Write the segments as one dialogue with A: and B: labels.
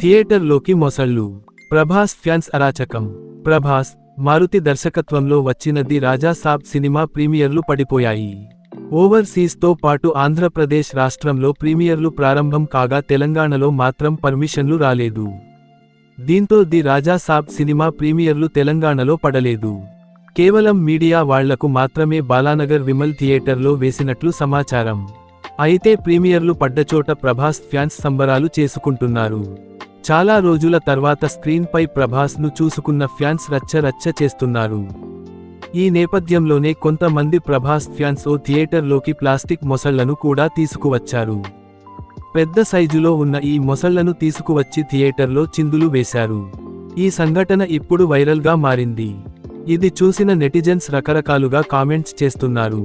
A: థియేటర్లోకి మొసళ్ళు. ప్రభాస్ ఫ్యాన్స్ అరాచకం. ప్రభాస్, మారుతి దర్శకత్వంలో వచ్చిన ది రాజా సాబ్ సినిమా ప్రీమియర్లు పడిపోయాయి. ఓవర్సీస్తో పాటు ఆంధ్రప్రదేశ్ రాష్ట్రంలో ప్రీమియర్లు ప్రారంభం కాగా తెలంగాణలో మాత్రం పర్మిషన్లు రాలేదు. దీంతో ది రాజా సాబ్ సినిమా ప్రీమియర్లు తెలంగాణలో పడలేదు. కేవలం మీడియా వాళ్లకు మాత్రమే బాలానగర్ విమల్ థియేటర్లో వేసినట్లు సమాచారం. అయితే ప్రీమియర్లు పడ్డచోట ప్రభాస్ ఫ్యాన్స్ సంబరాలు చేసుకుంటున్నారు. చాలా రోజుల తర్వాత స్క్రీన్పై ప్రభాస్ను చూసుకున్న ఫ్యాన్స్ రచ్చ చేస్తున్నారు. ఈ నేపథ్యంలోనే కొంతమంది ప్రభాస్ ఫ్యాన్స్ ఓ థియేటర్లోకి ప్లాస్టిక్ మొసళ్లను కూడా తీసుకువచ్చారు. పెద్ద సైజులో ఉన్న ఈ మొసళ్లను తీసుకువచ్చి థియేటర్లో చిందులు వేశారు. ఈ సంఘటన ఇప్పుడు వైరల్గా మారింది. ఇది చూసిన నెటిజన్స్ రకరకాలుగా కామెంట్స్ చేస్తున్నారు.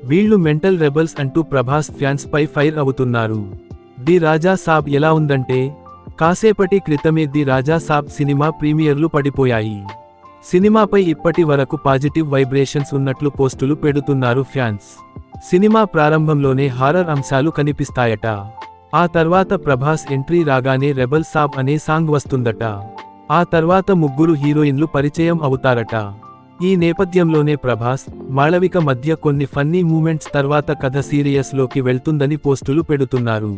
A: వీళ్ళు మెంటల్ రెబల్స్ అంటూ ప్రభాస్ ఫ్యాన్స్ పై ఫైర్ అవుతున్నారు. ది రాజా సాబ్ ఎలా ఉందంటే, కాసేపటి క్రితమే ది రాజా సాబ్ సినిమా ప్రీమియర్లు పడిపోయాయి. సినిమాపై ఇప్పటి వరకు పాజిటివ్ వైబ్రేషన్స్ ఉన్నట్లు పోస్టులు పెడుతున్నారు ఫ్యాన్స్. సినిమా ప్రారంభంలోనే హారర్ అంశాలు కనిపిస్తాయట. ఆ తర్వాత ప్రభాస్ ఎంట్రీ రాగానే రెబల్ సాబ్ అనే సాంగ్ వస్తుందట. ఆ తర్వాత ముగ్గురు హీరోయిన్లు పరిచయం అవుతారట. ఈ నేపథ్యంలోనే ప్రభాస్, మాళవిక మధ్య కొన్ని ఫన్నీ మూమెంట్స్ తర్వాత కథ సీరియస్ లోకి వెళ్తుందని పోస్టులు పెడుతున్నారు.